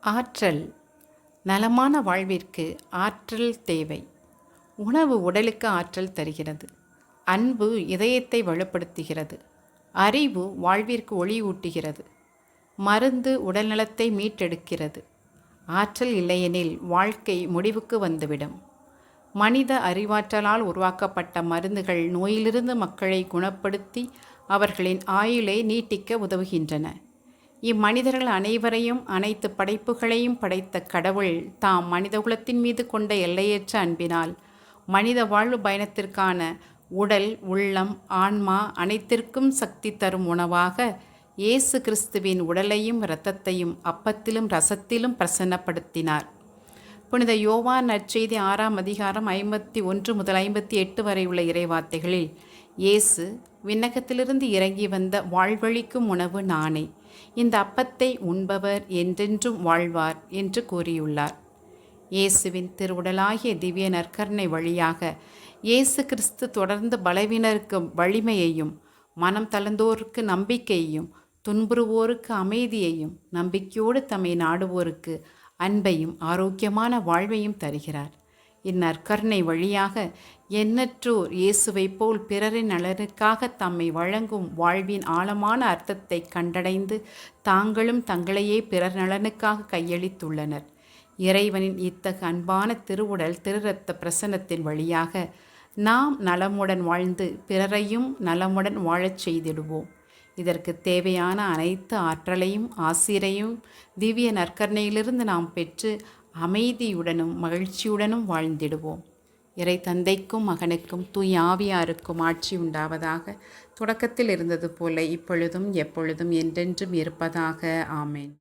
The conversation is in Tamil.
ஆற்றல். நலமான வாழ்விற்கு ஆற்றல் தேவை. உணவு உடலுக்கு ஆற்றல் தருகிறது. அன்பு இதயத்தை வலுப்படுத்துகிறது. அறிவு வாழ்விற்கு ஒளியூட்டுகிறது. மருந்து உடல்நலத்தை மீட்டெடுக்கிறது. ஆற்றல் இல்லையெனில் வாழ்க்கை முடிவுக்கு வந்துவிடும். மனித அறிவாற்றலால் உருவாக்கப்பட்ட மருந்துகள் நோயிலிருந்து மக்களை குணப்படுத்தி அவர்களின் ஆயுளை நீட்டிக்க உதவுகின்றன. இம்மனிதர்கள் அனைவரையும் அனைத்து படைப்புகளையும் படைத்த கடவுள் தாம் மனிதகுலத்தின் மீது கொண்ட எல்லையற்ற அன்பினால் மனித வாழ்வு பயணத்திற்கான உடல், உள்ளம், ஆன்மா அனைத்திற்கும் சக்தி தரும் உணவாக இயேசு கிறிஸ்துவின் உடலையும் இரத்தத்தையும் அப்பத்திலும் இரசத்திலும் பிரசன்னப்படுத்தினார். புனித யோவான் நற்செய்தி 6ஆம் அதிகாரம் 51 முதல் 58 வரை உள்ள இறைவார்த்தைகளில் இயேசு விண்ணகத்திலிருந்து இறங்கி வந்த வாழ்வளிக்கும் உணவு நானே, இந்த அப்பத்தை உண்பவர் என்றென்றும் வாழ்வார் என்று கூறியுள்ளார். இயேசுவின் திருவுடலாகிய திவ்ய நற்கருணை வழியாக இயேசு கிறிஸ்து தொடர்ந்து பலவீனருக்கு வலிமையையும், மனம் தளர்ந்தோருக்கு நம்பிக்கையையும், துன்புறுவோருக்கு அமைதியையும், நம்பிக்கையோடு தம்மை நாடுவோருக்கு அன்பையும் ஆரோக்கியமான வாழ்வையும் தருகிறார். இந்நற்கருணை வழியாக எண்ணற்றோர் இயேசுவைப் போல் பிறரின் நலனுக்காக தம்மை வழங்கும் வாழ்வின் ஆழமான அர்த்தத்தை கண்டடைந்து தாங்களும் தங்களையே பிறர் நலனுக்காக கையளித்துள்ளனர். இறைவனின் இத்தகு அன்பான திருவுடல் திருரத்த பிரசன்னத்தின் வழியாக நாம் நலமுடன் வாழ்ந்து பிறரையும் நலமுடன் வாழச் செய்திடுவோம். இதற்கு தேவையான அனைத்து ஆற்றலையும் ஆசிரையும் திவ்ய நற்கருணையிலிருந்து நாம் பெற்று அமைதியுடனும் மகிழ்ச்சியுடனும் வாழ்ந்திடுவோம். இறை தந்தைக்கும் மகனுக்கும் தூய ஆவியாருக்கும் ஆட்சி உண்டாவதாக. தொடக்கத்தில் இருந்தது போல இப்பொழுதும் எப்பொழுதும் என்றென்றும் இருப்பதாக. ஆமேன்.